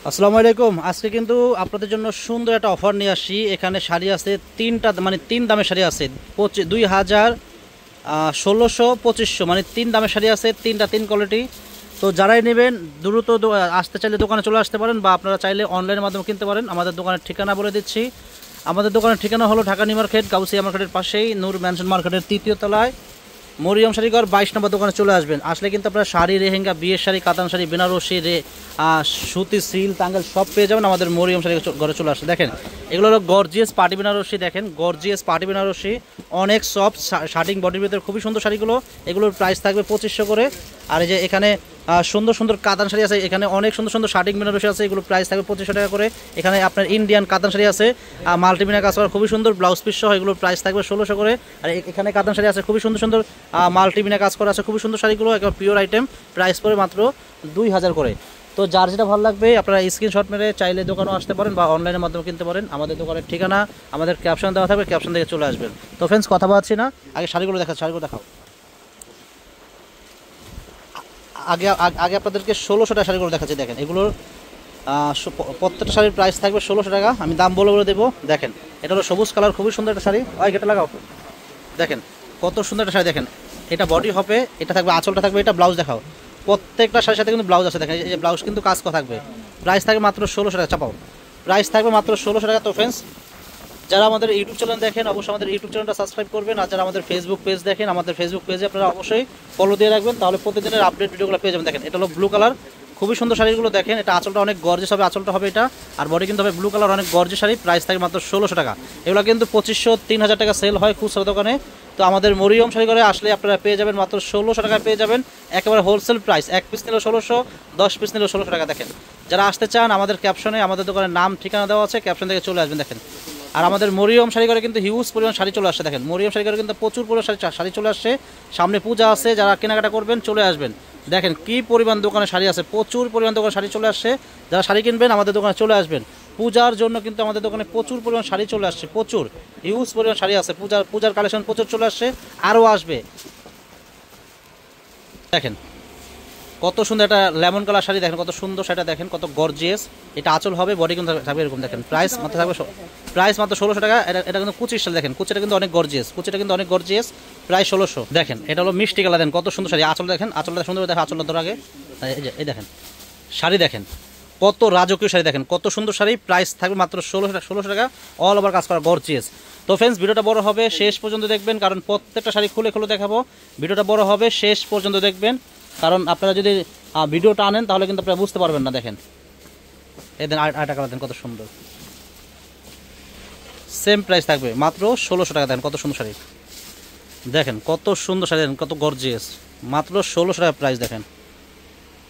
আসসালামু আলাইকুম। আজকে কিন্তু আপনাদের জন্য সুন্দর একটা অফার নিয়ে আসি। এখানে শাড়ি আছে তিনটা, মানে তিন দামের শাড়ি আছে 2000, 1600, 2500, মানে তিন দামের শাড়ি আছে, তিনটা তিন কোয়ালিটি। তো যারাই নেবেন দ্রুত আসতে চাইলে দোকানে চলে আসতে পারেন, বা আপনারা চাইলে অনলাইনের মাধ্যমে কিনতে পারেন। আমাদের দোকানের ঠিকানা বলে দিচ্ছি। আমাদের দোকানের ঠিকানা হলো ঢাকা নিউ মার্কেট, গাউসিয়া মার্কেটের পাশেই, নূর ম্যানশন মার্কেটের তৃতীয় তলায়, মরিয়ম শাড়িঘর 22 নম্বর দোকানে চলে আসবেন। আসলে কিন্তু আপনারা শাড়ি, রেহেঙ্গা, বিয়ের শাড়ি, কাতান শাড়ি, বেনারসি, সুতি, সিল, টাঙ্গেল সব পেয়ে যাবেন আমাদের মরিয়ম শাড়ি ঘরে চলে আসে। দেখেন এগুলো হলো গর্জিয়াস পার্টি বেনারসি। দেখেন গর্জিয়াস পার্টি বেনারসি, অনেক সফট শার্টিং বডির ভিতরে, খুবই সুন্দর শাড়িগুলো। এগুলোর প্রাইস থাকবে 2500 করে। আর এই যে এখানে সুন্দর সুন্দর কাতান শাড়ি আছে, এখানে অনেক সুন্দর সুন্দর শার্টিং বেনারসি আছে, এগুলো প্রাইস থাকবে 2500 টাকা করে। এখানে আপনার ইন্ডিয়ান কাতান শাড়ি আছে, মাল্টিমিনা কাজ করা, খুবই সুন্দর, ব্লাউজ পিস সহ, এগুলোর প্রাইস থাকবে 1600 করে। আর এখানে কাতান শাড়ি আছে খুবই সুন্দর সুন্দর, মাল্টিমিনা কাজ করা আছে, খুবই সুন্দর শাড়িগুলো, একেবারে পিওর আইটেম, প্রাইস পড়ে মাত্র 2000 করে। তো যার যেটা ভালো লাগবে আপনারা স্ক্রিনশট মেরে চাইলে দোকানেও আসতে পারেন বা অনলাইনের মাধ্যমে কিনতে পারেন। আমাদের দোকানের ঠিকানা আমাদের ক্যাপশন দেওয়া থাকবে, ক্যাপশন থেকে চলে আসবেন। তো ফ্রেন্ডস, কথা বলছি না, আগে শাড়িগুলো শাড়িগুলো দেখাও। আগে আগে আপনাদেরকে 1600 টাকা শাড়িগুলো দেখাচ্ছি। দেখেন এগুলোর প্রত্যেকটা শাড়ির প্রাইস থাকবে 1600 টাকা। আমি দাম বলে দেবো। দেখেন এটা হলো সবুজ কালার, খুবই সুন্দর একটা শাড়ি। গেটে লাগাও। দেখেন কত সুন্দর একটা শাড়ি। দেখেন এটা বডি হবে, এটা থাকবে, আঁচলটা থাকবে, এটা ব্লাউজ দেখাও। প্রত্যেকটা শাড়ির সাথে কিন্তু ব্লাউজ আছে। দেখেন এই যে ব্লাউজ কিন্তু কাজ করা থাকবে। প্রাইস থাকবে মাত্র 1600 টাকা। চাপাও। প্রাইস থাকবে মাত্র 1600 টাকা। তো ফ্রেন্ডস, যারা আমাদের ইউটিউব চ্যানেল দেখেন অবশ্যই আমাদের ইউটিউব চ্যানেলটা সাবস্ক্রাইব করবেন। আর যারা আমাদের ফেসবুক পেজ দেখেন, আমাদের ফেসবুক পেজে আপনারা অবশ্যই ফলো দিয়ে রাখবেন, তাহলে প্রতিদিনের আপডেট ভিডিওগুলো পেয়ে যাবেন। দেখেন এটা হলো ব্লু কালার, খুবই সুন্দর শাড়িগুলো। দেখেন এটা আঁচলটা অনেক গর্জিয়াস হবে, আঁচলটা হবে এটা, আর বডি কিন্তু হবে ব্লু কালার, অনেক গর্জিয়াস শাড়ি। প্রাইস থাকে মাত্র 1600 টাকা। এগুলো কিন্তু 2500, 3000 টাকা সেল হয় খুচরা দোকানে। তো আমাদের মরিয়ম শাড়ি ঘরে আসলে আপনারা পেয়ে যাবেন মাত্র 1600 টাকায় পেয়ে যাবেন, একেবারে হোলসেল প্রাইস। এক পিস নিলেও 1600, 10 পিস নিলেও 1600 টাকা। দেখেন যারা আসতে চান আমাদের ক্যাপশনে আমাদের দোকানের নাম ঠিকানা দেওয়া আছে, ক্যাপশন থেকে চলে আসবেন। দেখেন আর আমাদের মরিয়ম শাড়ি ঘরে কিন্তু হিউজ পরিমাণ শাড়ি চলে আসছে। দেখেন মরিয়ম শাড়ি ঘরে কিন্তু প্রচুর পরিমাণ শাড়ি চলে আসছে। সামনে পূজা আছে, যারা কেনাকাটা করবেন চলে আসবেন। দেখেন কি পরিমাণ দোকানে শাড়ি আছে, প্রচুর পরিমাণ দোকানে শাড়ি চলে আসছে। যারা শাড়ি কিনবেন আমাদের দোকানে চলে আসবেন। পূজার জন্য কিন্তু আমাদের দোকানে প্রচুর পরিমাণ শাড়ি চলে আসছে, প্রচুর হিউজ পরিমাণ শাড়ি আছে। পূজার কালেকশন প্রচুর চলে আসছে, আরও আসবে। দেখেন কত সুন্দর একটা লেমন কালার শাড়ি। দেখেন কত সুন্দর শাড়িটা, দেখেন কত গর্জিয়াস। এটা আঁচল হবে, বডি কিন্তু থাকবে এরকম। দেখেন প্রাইস মাত্র থাকবে, প্রাইস মাত্র 1600 টাকা। এটা কিন্তু কুচির শাড়ি। দেখেন কুচিটা কিন্তু অনেক গর্জিয়াস, কুচিটা কিন্তু অনেক গর্জিয়াস, প্রায় 1600। দেখেন এটা হলো মিষ্টি কালার। দেখেন কত সুন্দর শাড়ি। আঁচল দেখেন, আঁচলটা সুন্দর। দেখেন আঁচলটা ধর আগে, এই দেখেন শাড়ি, দেখেন কত রাজকীয় শাড়ি। দেখেন কত সুন্দর শাড়ি। প্রাইস থাকবে মাত্র 1600 টাকা, অল ওভার কাজ করা, গর্জিয়াস। তো ফ্রেন্ডস, ভিডিওটা বড় হবে, শেষ পর্যন্ত দেখবেন, কারণ প্রত্যেকটা শাড়ি খুলে খুলে দেখাবো। ভিডিওটা বড় হবে, শেষ পর্যন্ত দেখবেন, কারণ আপনারা যদি ভিডিওটা আনেন তাহলে কিন্তু আপনারা বুঝতে পারবেন না। দেখেন এই দেন আরেকটা কালার, দেন কত সুন্দর, সেম প্রাইস থাকবে মাত্র 1600 টাকা। দেখেন কত সুন্দর শাড়ি, দেখেন কত সুন্দর শাড়ি, দেখেন কত গর্জিয়াস, মাত্র 1600 টাকা প্রাইস। দেখেন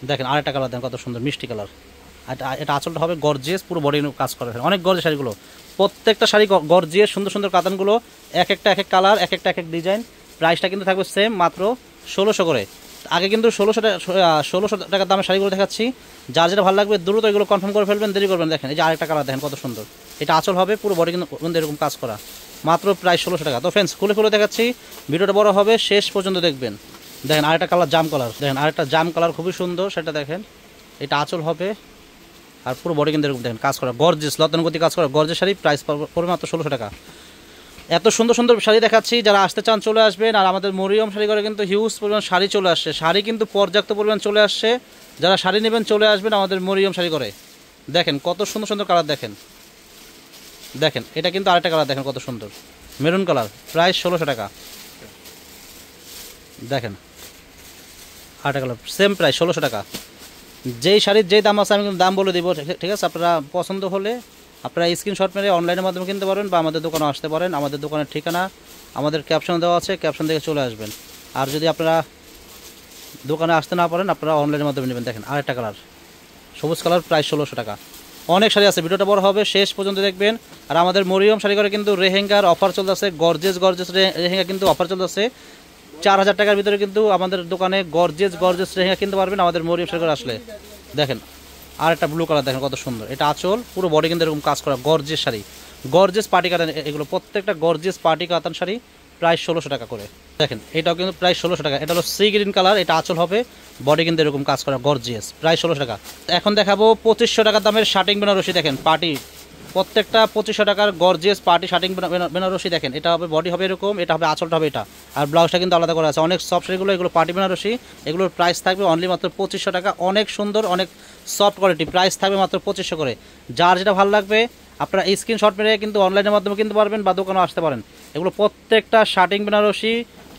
দেখেন আরেকটা কালার, দেন কত সুন্দর মিষ্টি কালার। এটা আঁচলটা হবে গর্জিয়াস, পুরো বডি কাজ করে। অনেক গর্জিয়াস শাড়িগুলো, প্রত্যেকটা শাড়ি গর্জিয়াস, সুন্দর সুন্দর কাতানগুলো, এক একটা এক এক কালার, এক একটা এক এক ডিজাইন। প্রাইসটা কিন্তু থাকবে সেম, মাত্র 1600 করে। আগে কিন্তু 1600 টাকার দামের শাড়িগুলো দেখাচ্ছি। যার যেটা ভালো লাগবে দ্রুত এগুলো কনফার্ম করে ফেলবেন, দেরি করবেন। দেখেন এই যে আরেকটা কালার, দেখেন কত সুন্দর। এটা আঁচল হবে, পুরো বডি কিন্তু এরকম কাজ করা, মাত্র প্রায় 1600 টাকা। তো ফ্রেন্ডস, খুলে খুলে দেখাচ্ছি, ভিডিওটা বড় হবে, শেষ পর্যন্ত দেখবেন। দেখেন আরেকটা কালার, জাম কালার। দেখেন আরেকটা জাম কালার, খুবই সুন্দর সেটা। দেখেন এটা আঁচল হবে, আর পুরো বডি কিন্তু এরকম দেখেন কাজ করা, গর্জিয়াস, লতানুগতি কাজ করা, গর্জিয়াস শাড়ি। প্রাইস পড়বে মাত্র 1600 টাকা। এত সুন্দর সুন্দর শাড়ি দেখাচ্ছি, যারা আসতে চান চলে আসবেন। আর আমাদের মরিয়ম শাড়ি ঘরে কিন্তু হিউজ পরিমাণ শাড়ি চলে আসছে, শাড়ি কিন্তু পর্যাপ্ত পরিমাণ চলে আসছে। যারা শাড়ি নেবেন চলে আসবেন আমাদের মরিয়ম শাড়ি ঘরে। দেখেন কত সুন্দর সুন্দর কালার। দেখেন দেখেন এটা কিন্তু আরেকটা কালার, দেখেন কত সুন্দর মেরুন কালার, প্রাইস 1600 টাকা। দেখেন আরেকটা কালার, সেম প্রাইস 1600 টাকা। যেই শাড়ির যেই দাম আছে আমি কিন্তু দাম বলে দিব, ঠিক আছে? আপনারা পছন্দ হলে আপনারা স্ক্রিনশট মেরে অনলাইনের মাধ্যমে কিনতে পারেন, বা আমাদের দোকানে আসতে পারেন। আমাদের দোকানের ঠিকানা আমাদের ক্যাপশন দেওয়া আছে, ক্যাপশন থেকে চলে আসবেন। আর যদি আপনারা দোকানে আসতে না পারেন, আপনারা অনলাইনের মাধ্যমে নেবেন। দেখেন আরেকটা কালার, সবুজ কালার, প্রাইস 1600 টাকা। অনেক শাড়ি আছে, ভিডিওটা বড় হবে, শেষ পর্যন্ত দেখবেন। আর আমাদের মরিয়ম শাড়ি ঘরে কিন্তু রেহেঙ্গার অফার চলতেছে, গর্জেস রেহেঙ্গা কিন্তু অফার চলতেছে। 4000 টাকার ভিতরে কিন্তু আমাদের দোকানে গর্জেস রেহেঙ্গা কিনতে পারবেন আমাদের মরিয়ম শাড়ি ঘরে আসলে। দেখেন আর একটা ব্লু কালার, দেখেন কত সুন্দর। এটা আঁচল, পুরো বডি কিন্তু এরকম কাজ করা, গর্জিয়াস শাড়ি, গর্জিয়াস পার্টি কাতান। এগুলো প্রত্যেকটা গর্জিয়াস পার্টি কাতান শাড়ি, প্রাইস 1600 টাকা করে। দেখেন এটাও কিন্তু প্রাইস 1600 টাকা। এটা হলো সি গ্রিন কালার, এটা আঁচল হবে, বডি কিন্তু এরকম কাজ করা গর্জিয়াস, প্রাইস 1600 টাকা। এখন দেখাবো 2500 টাকা দামের শার্টিং বেনারসি। দেখেন পার্টি, প্রত্যেকটা 2500 টাকার গর্জিয়াস পার্টি শার্টিং বেনারসি। দেখেন এটা হবে, বডি হবে এরকম, এটা হবে আঁচলটা হবে এটা, আর ব্লাউজটা কিন্তু আলাদা করা আছে। অনেক সফট শাড়িগুলো, এগুলো পার্টি বেনারসি, এগুলোর প্রাইস থাকবে অনলি মাত্র 2500 টাকা। অনেক সুন্দর, অনেক সফট কোয়ালিটি, প্রাইস থাকবে মাত্র 2500 করে। যার যেটা ভালো লাগবে আপনারা এই স্ক্রিনশট মেরে কিন্তু অনলাইনের মাধ্যমে কিনতে পারবেন বা দোকানেও আসতে পারেন। এগুলো প্রত্যেকটা শার্টিং বেনারসি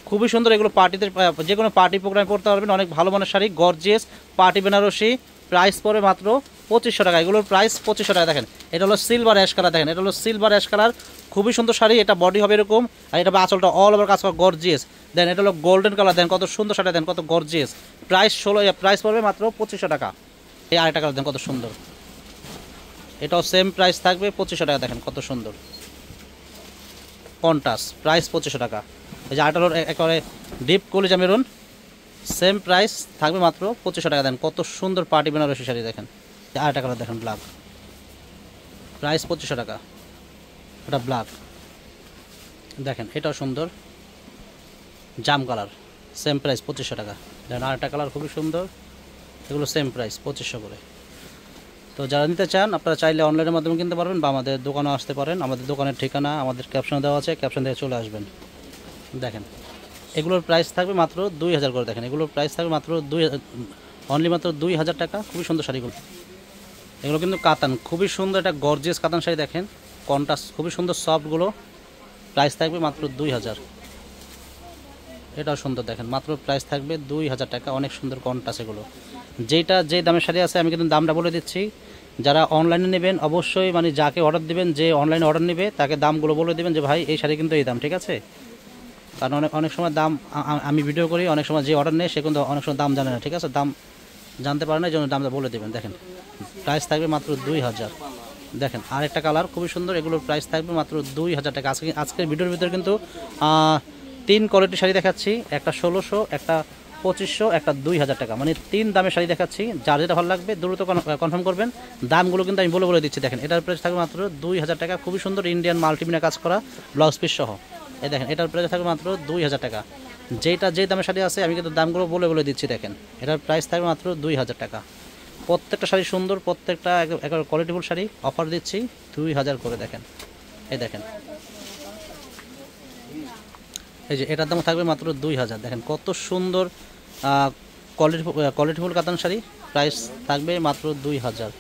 খুবই সুন্দর, এগুলো পার্টিতে যে কোনো পার্টি প্রোগ্রামে পড়তে পারবেন। অনেক ভালো মানের sari, gorgeous party Benarasi, price পড়বে মাত্র 2500 টাকা। এগুলোর প্রাইস 2500 টাকা। দেখেন এটা হলো সিলভার অ্যাশ কালার, দেখেন এটা হলো সিলভার অ্যাশ কালার, খুবই সুন্দর শাড়ি। এটা বডি হবে এরকম, আর এটা আঁচলটা অল ওভার কাজ করা গর্জিয়াস। দেন এটা হলো গোল্ডেন কালার, দেন কত সুন্দর শাড়ি, দেন কত গর্জিয়াস। প্রাইস পড়বে মাত্র 2500 টাকা। এই আরেকটা কালার দেন কত সুন্দর, এটাও সেম প্রাইস থাকবে 2500 টাকা। দেখেন কত সুন্দর কন্ট্রাস্ট, প্রাইস 2500 টাকা। এই যে আরেকটা হলো একেবারে ডিপ কলিজা মেরুন, সেম প্রাইস থাকবে মাত্র 2500 টাকা। দেন কত সুন্দর পার্টি বেনারসি শাড়ি। দেখেন আরেকটা কালার দেখেন ব্ল্যাক, প্রাইস 2500 টাকা। এটা ব্ল্যাক, দেখেন এটাও সুন্দর জাম কালার, সেম প্রাইস 2500 টাকা। দেখেন আরেকটা কালার খুবই সুন্দর, এগুলো সেম প্রাইস 2500 করে। তো যারা নিতে চান আপনারা চাইলে অনলাইনের মাধ্যমে কিনতে পারবেন বা আমাদের দোকানেও আসতে পারেন। আমাদের দোকানের ঠিকানা আমাদের ক্যাপশনে দেওয়া আছে, ক্যাপশন থেকে চলে আসবেন। দেখেন এগুলোর প্রাইস থাকবে মাত্র 2000 করে। দেখেন এগুলোর প্রাইস থাকবে মাত্র অনলি মাত্র 2000 টাকা। খুবই সুন্দর শাড়িগুলো, এগুলো কিন্তু কাতান, খুবই সুন্দর একটা গর্জিয়াস কাতান শাড়ি। দেখেন কন্ট্রাস্ট খুবই সুন্দর সফটগুলো, প্রাইস থাকবে মাত্র 2000। এটাও সুন্দর, দেখেন মাত্র প্রাইস থাকবে 2000 টাকা। অনেক সুন্দর কন্ট্রাস্ট এগুলো। যে দামের শাড়ি আছে আমি কিন্তু দামটা বলে দিচ্ছি। যারা অনলাইনে নেবেন অবশ্যই মানে যাকে অর্ডার দিবেন, যে অনলাইনে অর্ডার নেবে তাকে দামগুলো বলে দেবেন যে ভাই এই শাড়ি কিন্তু এই দাম, ঠিক আছে? কারণ অনেক সময় দাম আমি ভিডিও করি, অনেক সময় যে অর্ডার নেয় সে কিন্তু অনেক সময় দাম জানে না, ঠিক আছে? দাম জানতে পারে না, এই জন্য দামটা বলে দেবেন। দেখেন প্রাইস থাকবে মাত্র 2000। দেখেন আরেকটা কালার খুবই সুন্দর, এগুলোর প্রাইস থাকবে মাত্র 2000 টাকা। আজকের ভিডিওর ভিতরে কিন্তু 3 কোয়ালিটির শাড়ি দেখাচ্ছি, একটা 1600, একটা 2500, একটা 2000 টাকা, মানে 3 দামের শাড়ি দেখাচ্ছি। যার যেটা ভালো লাগবে দ্রুত কনফার্ম করবেন। দামগুলো কিন্তু আমি বলে দিচ্ছি। দেখেন এটার প্রাইস থাকবে মাত্র 2000 টাকা। খুবই সুন্দর ইন্ডিয়ান মাল্টিমিনা কাজ করা ব্লাউজ পিস সহ। এই দেখেন এটার প্রাইস থাকবে মাত্র 2000 টাকা। যে দামের শাড়ি আছে আমি কিন্তু দামগুলো বলে দিচ্ছি। দেখেন এটার প্রাইস থাকবে মাত্র 2000 টাকা। প্রত্যেকটা শাড়ি সুন্দর, প্রত্যেকটা একবার কোয়ালিটিফুল শাড়ি। অফার দিচ্ছি 2000 করে। দেখেন এই দেখেন, এই যে এটার দাম থাকবে মাত্র 2000। দেখেন কত সুন্দর কোয়ালিটিফুল কাতান শাড়ি, প্রাইস থাকবে মাত্র 2000।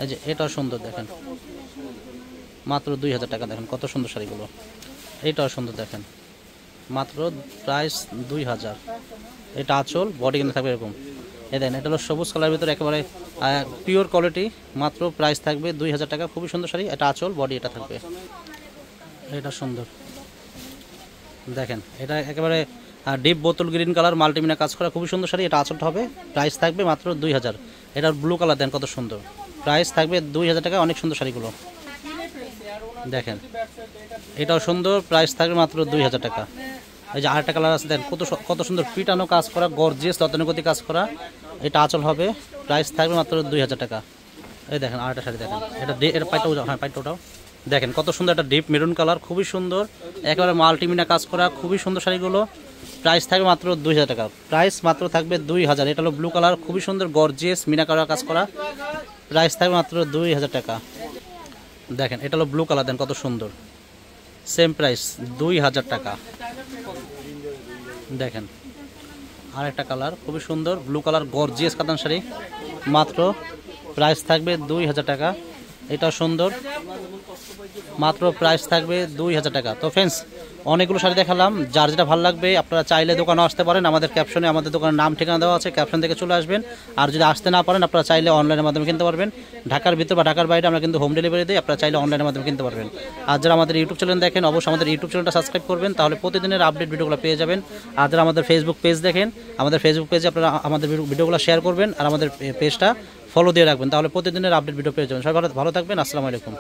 এই যে এটাও সুন্দর, দেখেন মাত্র 2000 টাকা। দেখেন কত সুন্দর শাড়িগুলো, এইটাও সুন্দর, দেখেন মাত্র প্রাইস 2000। এটা আঁচল, বডি কিন্তু থাকবে এরকম। এই দেখেন এটা হলো সবুজ কালারের ভিতরে একেবারে পিওর কোয়ালিটি, মাত্র প্রাইস থাকবে 2000 টাকা। খুবই সুন্দর শাড়ি, এটা আঁচল, বডি এটা থাকবে। এটা সুন্দর, দেখেন এটা একেবারে ডিপ বোতল গ্রিন কালার মাল্টিমিনা কাজ করা, খুবই সুন্দর শাড়ি। এটা আঁচলটা হবে, প্রাইস থাকবে মাত্র 2000। এটার ব্লু কালার দেন কত সুন্দর, প্রাইস থাকবে 2000 টাকা। অনেক সুন্দর শাড়িগুলো, দেখেন এটাও সুন্দর, প্রাইস থাকবে মাত্র 2000 টাকা। এই যে আরেকটা কালার আছে, দেন কত সুন্দর পিটানো কাজ করা, গর্জিয়াস রত্নগতি কাজ করা। এটা আঁচল হবে, প্রাইস থাকবে মাত্র 2000 টাকা। এই দেখেন আরেকটা শাড়ি, দেখেন এটা পাইটা উঠাও, হ্যাঁ পাইটা উঠাও। দেখেন কত সুন্দর একটা ডিপ মেরুন কালার, খুবই সুন্দর, একেবারে মাল্টিমিনা কাজ করা, খুবই সুন্দর শাড়িগুলো। প্রাইস থাকবে মাত্র 2000 টাকা। প্রাইস মাত্র থাকবে 2000। এটা হলো ব্লু কালার, খুবই সুন্দর গর্জিয়াস মিনা করা কাজ করা, প্রাইস থাকবে মাত্র 2000 টাকা। দেখেন এটা হলো ব্লু কালার, দেন কত সুন্দর, সেম প্রাইস 2000 টাকা। দেখেন আরেকটা কালার খুবই সুন্দর ব্লু কালার, গর্জিয়াস কাতান শাড়ি, মাত্র প্রাইস থাকবে 2000 টাকা। এটাও সুন্দর, মাত্র প্রাইস থাকবে 2000 টাকা। তো ফ্রেন্ডস অনেকগুলো শাড়ি দেখালাম, যার যেটা ভালো লাগবে আপনারা চাইলে দোকানে আসতে পারেন। আমাদের ক্যাপশনে আমাদের দোকানের নাম ঠিকানা দেওয়া আছে, ক্যাপশন থেকে চলে আসবেন। আর যদি আসতে না পারেন আপনারা চাইলে অনলাইনের মাধ্যমে কিনতে পারবেন। ঢাকার ভিতর বা ঢাকার বাইরে আমরা কিন্তু হোম ডেলিভারি দিই, আপনারা চাইলে অনলাইনের মাধ্যমে কিনতে পারবেন। আর যারা আমাদের ইউটিউব চ্যানেল দেখেন অবশ্যই আমাদের ইউটিউব চ্যানেলটা সাবস্ক্রাইব করবেন, তাহলে প্রতিদিনের আপডেট ভিডিওগুলো পেয়ে যাবেন। আর যারা আমাদের ফেসবুক পেজ দেখেন, আমাদের ফেসবুক পেজে আপনারা আমাদের ভিডিওগুলো শেয়ার করবেন আর আমাদের পেজটা ফলো দিয়ে রাখবেন, তাহলে প্রতিদিনের আপডেট ভিডিও পেয়ে যাবেন। সবাই ভালো থাকবেন, আসসালামু আলাইকুম।